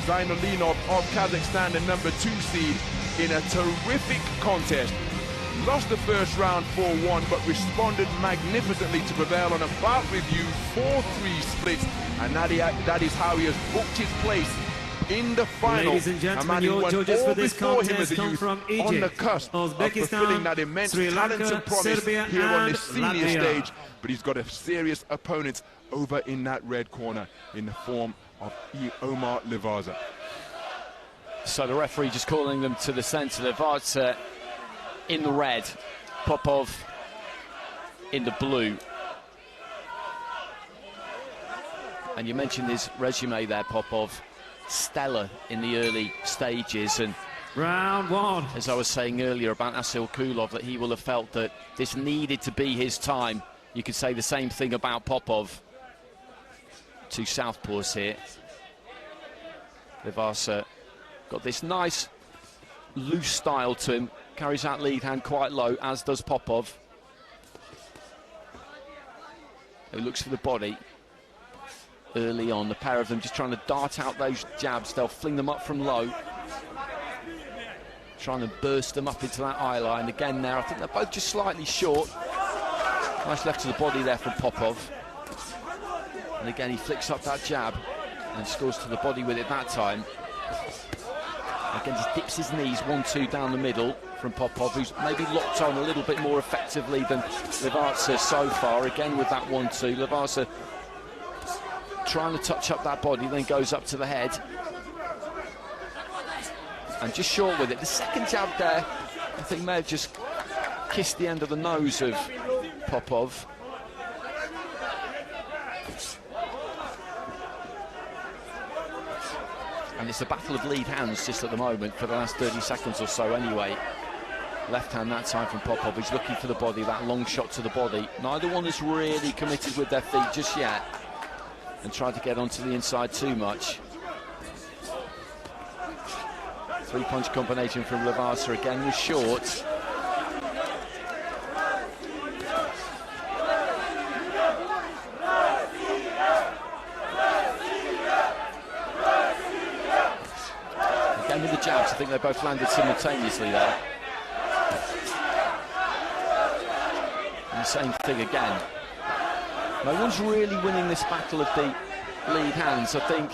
Zainalinov of Kazakhstan, the number 2 seed, in a terrific contest. Lost the first round 4-1, but responded magnificently to prevail on a bout review 4-3 split, and that is how he has booked his place in the final. Ladies and gentlemen, your judges for this contest come from Egypt, on the cusp of fulfilling that immense Sri talent Lanka, and promise Serbia, here on and this senior Latvia. stage, but he's got a serious opponent over in that red corner in the form of Omar Livaza. So the referee just calling them to the centre. Livaza in the red, Popov in the blue. And you mentioned his resume there, Popov. Stellar in the early stages, and round 1. As I was saying earlier about Asil Kulov, that he will have felt that this needed to be his time. You could say the same thing about Popov. 2 southpaws here. Livaza got this nice loose style to him, carries that lead hand quite low, as does Popov, who looks for the body early on. The pair of them just trying to dart out those jabs. They'll fling them up from low, trying to burst them up into that eye line. Again there, I think they're both just slightly short. Nice left to the body there from Popov. And again, he flicks up that jab and scores to the body with it that time. Again, just dips his knees, 1-2 down the middle from Popov, who's maybe locked on a little bit more effectively than Livaza so far. Again with that 1-2, Livaza trying to touch up that body, then goes up to the head. And just short with it. The second jab there, I think, may have just kissed the end of the nose of Popov. And it's a battle of lead hands just at the moment for the last 30 seconds or so anyway. Left hand that time from Popov. He's looking for the body, that long shot to the body. Neither one is really committed with their feet just yet, and tried to get onto the inside too much. 3-punch combination from Livaza again was short. Again with the jabs, I think they both landed simultaneously there. And the same thing again. No one's really winning this battle of the lead hands. I think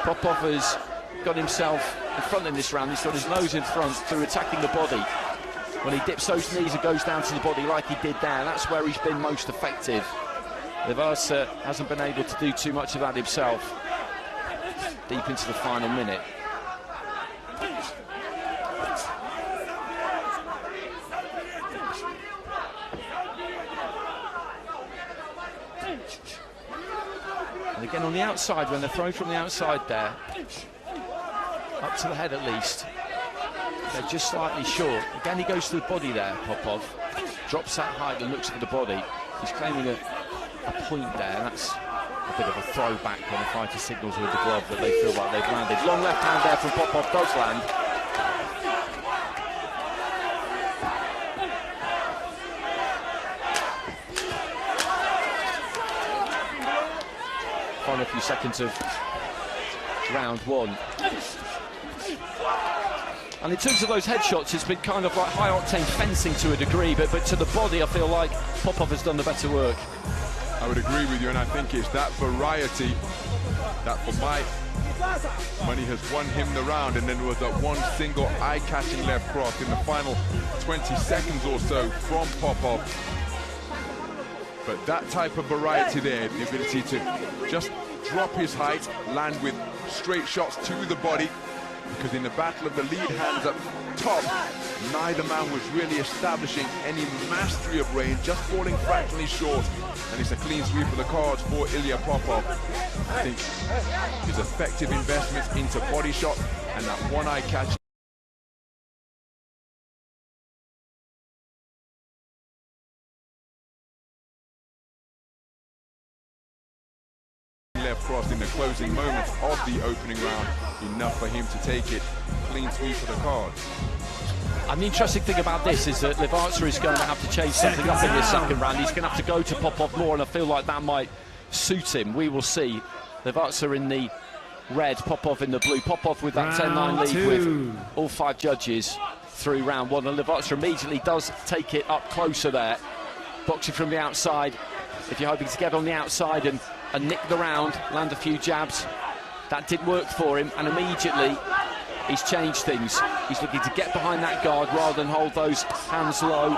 Popov has got himself in front in this round. He's got his nose in front through attacking the body. When he dips those knees and goes down to the body like he did there, that's where he's been most effective. Livaza hasn't been able to do too much of that himself. Deep into the final minute. And again on the outside, when they're thrown from the outside there, up to the head at least, they're just slightly short. Again, he goes to the body there, Popov. Drops that height and looks for the body. He's claiming a point there. That's a bit of a throwback when the fighter signals with the glove that they feel like they've landed. Long left hand there from Popov, does land. Final few seconds of round 1. And in terms of those headshots, it's been kind of like high-octane fencing to a degree, but to the body, I feel like Popov has done the better work. I would agree with you, and I think it's that variety that, for my money, has won him the round. And then there was that one single eye-catching left cross in the final 20 seconds or so from Popov. But that type of variety there, the ability to just drop his height, land with straight shots to the body, because in the battle of the lead hands up top, neither man was really establishing any mastery of range, just falling fractionally short. And it's a clean sweep of the cards for Ilya Popov. I think his effective investments into body shot and that one eye catch left cross in the closing moments of the opening round, enough for him to take it. Clean sweep of the card. And the interesting thing about this is that Livaza is going to have to change something up in this second round. He's going to have to go to Popov more, and I feel like that might suit him. We will see. Livaza in the red, Popov in the blue. Popov with that 10-9 lead with all 5 judges through round 1. And Lavazza immediately does take it up closer there. Boxing from the outside. If you're hoping to get on the outside and nick the round, land a few jabs, that didn't work for him. And immediately he's changed things. He's looking to get behind that guard rather than hold those hands low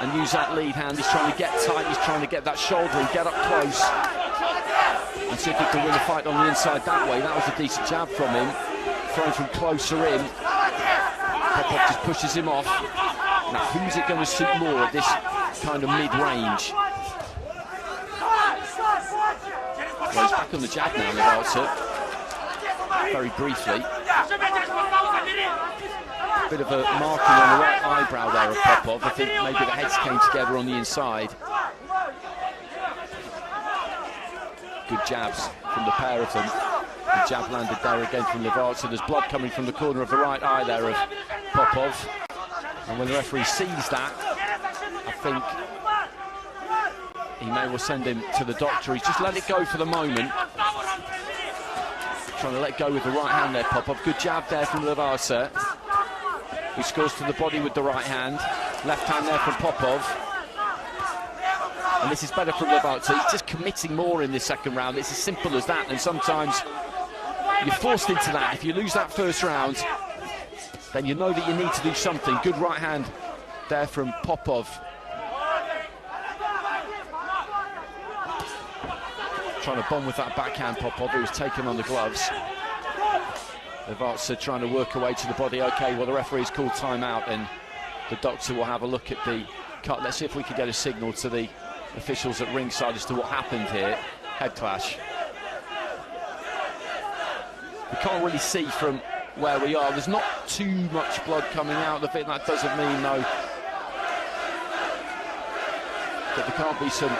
and use that lead hand. He's trying to get tight, he's trying to get that shoulder and get up close and see if he can win a fight on the inside that way. That was a decent jab from him, thrown from closer in. Popov just pushes him off. Now, who's it going to suit more at this kind of mid-range? Well, he's back on the jab now, Lavazza. Very briefly. Bit of a marking on the right eyebrow there of Popov. I think maybe the heads came together on the inside. Good jabs from the pair of them. The jab landed there again from Lavazza. There's blood coming from the corner of the right eye there of Popov. And when the referee sees that, I think he may well send him to the doctor. He's just let it go for the moment. Trying to let go with the right hand there, Popov. Good jab there from Lavazza, who scores to the body with the right hand. Left hand there from Popov. And this is better from Lavazza. He's just committing more in this second round. It's as simple as that. And sometimes you're forced into that. If you lose that first round, then you know that you need to do something. Good right hand there from Popov. Trying to bomb with that backhand, Popov, who was taken on the gloves. Lavazza trying to work away to the body. OK, well, the referee's called timeout, and the doctor will have a look at the cut. Let's see if we can get a signal to the officials at ringside as to what happened here. Head clash. We can't really see from where we are. There's not too much blood coming out of it. That doesn't mean, though, that there can't be some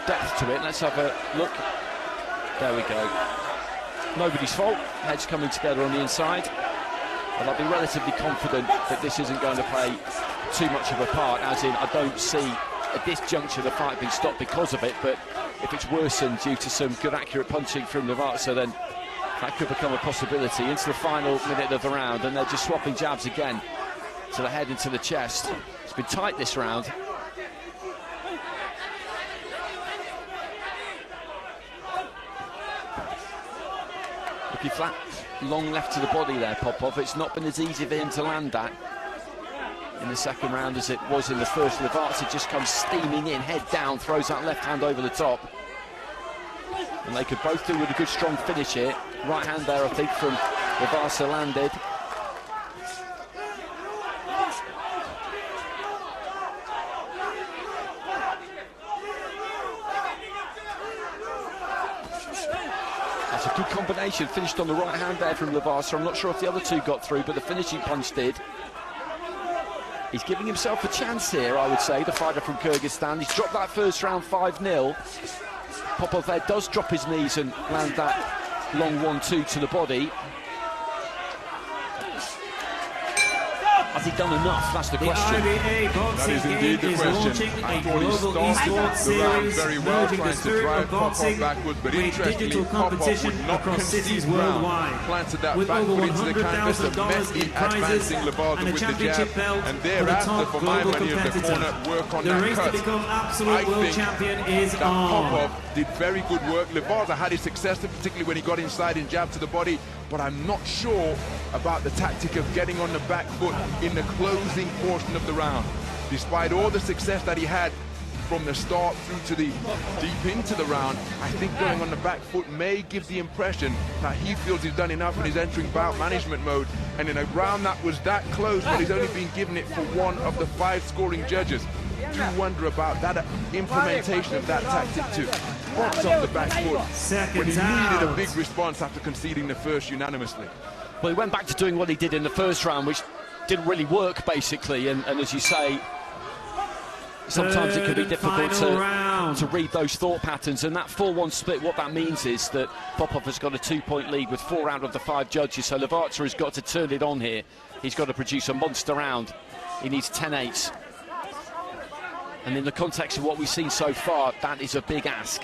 depth to it. Let's have a look. There we go. Nobody's fault. Heads coming together on the inside. And I'll be relatively confident that this isn't going to play too much of a part, as in I don't see at this juncture the fight being stopped because of it, but if it's worsened due to some good accurate punching from Lavazza, then that could become a possibility. Into the final minute of the round, and they're just swapping jabs again to the head and to the chest. It's been tight this round. Looking flat, long left to the body there, Popov. It's not been as easy for him to land that in the second round as it was in the first. Lavazza just comes steaming in, head down, throws that left hand over the top. And they could both do with a good strong finish here. Right hand there, I think, from Lavazza landed. That's a good combination, finished on the right hand there from Lavazza. I'm not sure if the other two got through, but the finishing punch did. He's giving himself a chance here, I would say, the fighter from Kyrgyzstan. He's dropped that first round 5-0. Popov there does drop his knees and land that long 1-2 to the body. Has he done enough? That's the question. That is indeed the question. I thought he started the round very well, trying to drive Popov backwards, but interestingly, Popov would not concede ground. Planted that back foot into the canvas, immensely advancing Lavazza with the jab, and thereafter, for my money in the corner, work on that cut. I think that Popov did very good work. Lavazza had his success, particularly when he got inside and jabbed to the body, but I'm not sure about the tactic of getting on the back foot in the closing portion of the round. Despite all the success that he had from the start through to the deep into the round, I think going on the back foot may give the impression that he feels he's done enough and he's entering bout management mode. And in a round that was that close, but he's only been given it for one of the 5 scoring judges. I do wonder about that implementation of that tactic to box on the back foot when he needed a big response after conceding the first unanimously. Well, he went back to doing what he did in the first round, which didn't really work, basically, and as you say, sometimes it can be difficult to read those thought patterns. And that 4-1 split, what that means is that Popov has got a 2-point lead with 4 out of the 5 judges, so Lavazza has got to turn it on here. He's got to produce a monster round. He needs 10-8. And in the context of what we've seen so far, that is a big ask.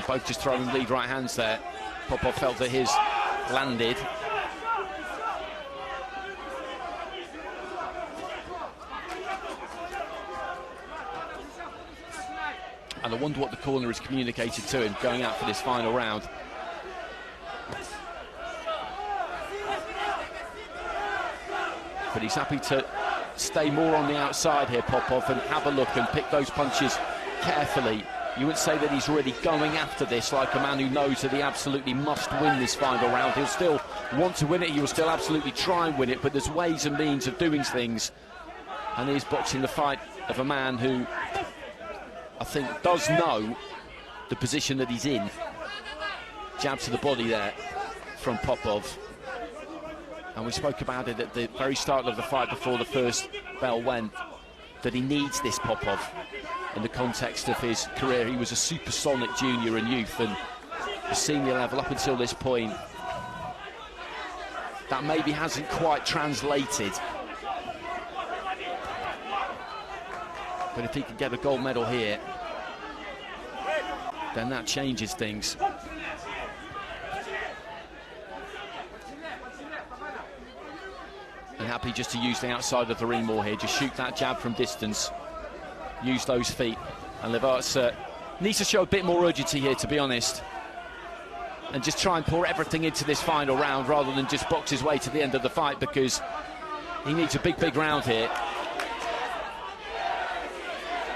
both just throwing lead right hands there. Popov felt that his landed. And I wonder what the corner has communicated to him going out for this final round. But he's happy to stay more on the outside here, Popov, and have a look and pick those punches carefully. You wouldn't say that he's really going after this like a man who knows that he absolutely must win this final round. He'll still want to win it, he will still absolutely try and win it, but there's ways and means of doing things. And he's boxing the fight of a man who I think does know the position that he's in. Jab to the body there from Popov. And we spoke about it at the very start of the fight before the first bell went, that he needs this Popov in the context of his career. He was a supersonic junior and youth, and the senior level up until this point, that maybe hasn't quite translated. But if he can get a gold medal here, then that changes things. And happy just to use the outside of the ring more here, just shoot that jab from distance, use those feet. And Levarts needs to show a bit more urgency here, to be honest, and just try and pour everything into this final round rather than just box his way to the end of the fight, because he needs a big round here.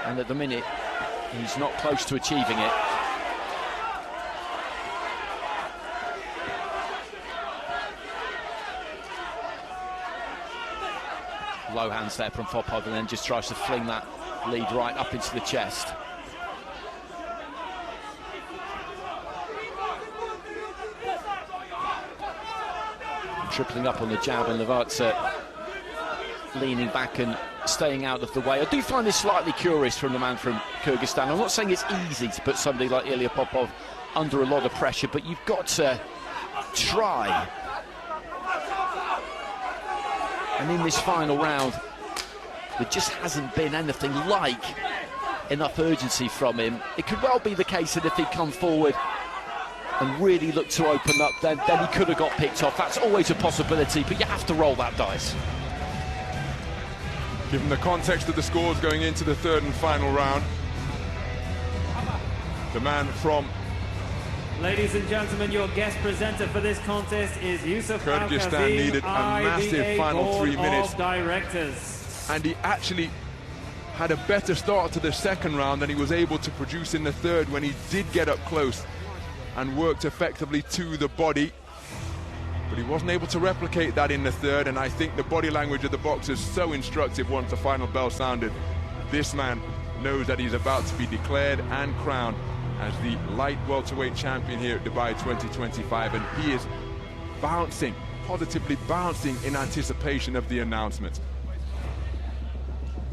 And at the minute, he's not close to achieving it. Low hands there from Popov, and then just tries to fling that lead right up into the chest. Tripling up on the jab, and Levarts leaning back and staying out of the way. I do find this slightly curious from the man from Kyrgyzstan. I'm not saying it's easy to put somebody like Ilya Popov under a lot of pressure, but you've got to try. And in this final round, there just hasn't been anything like enough urgency from him. It could well be the case that if he'd come forward and really looked to open up, then he could have got picked off. That's always a possibility, but you have to roll that dice. Given the context of the scores going into the third and final round, the man from Ladies and gentlemen, your guest presenter for this contest is Yusuf Kyrgyzstan needed a massive final 3 minutes. Directors. And he actually had a better start to the second round than he was able to produce in the third, when he did get up close and worked effectively to the body. But he wasn't able to replicate that in the third, and I think the body language of the boxer is so instructive once the final bell sounded. This man knows that he's about to be declared and crowned as the light welterweight champion here at Dubai 2025, and he is bouncing, positively bouncing in anticipation of the announcement.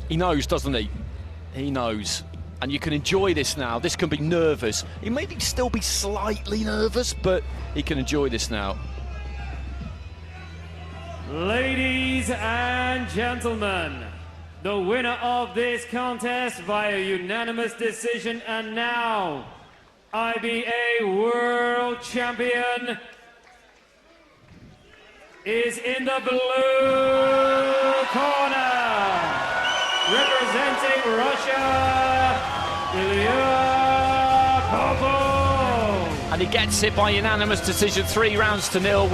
He knows, doesn't he? He knows. And you can enjoy this now. This can be nervous. He may still be slightly nervous, but he can enjoy this now. Ladies and gentlemen, the winner of this contest via unanimous decision, and now IBA World Champion, is in the blue corner, representing Russia, Ilya Popov. And he gets it by unanimous decision, 3 rounds to 0.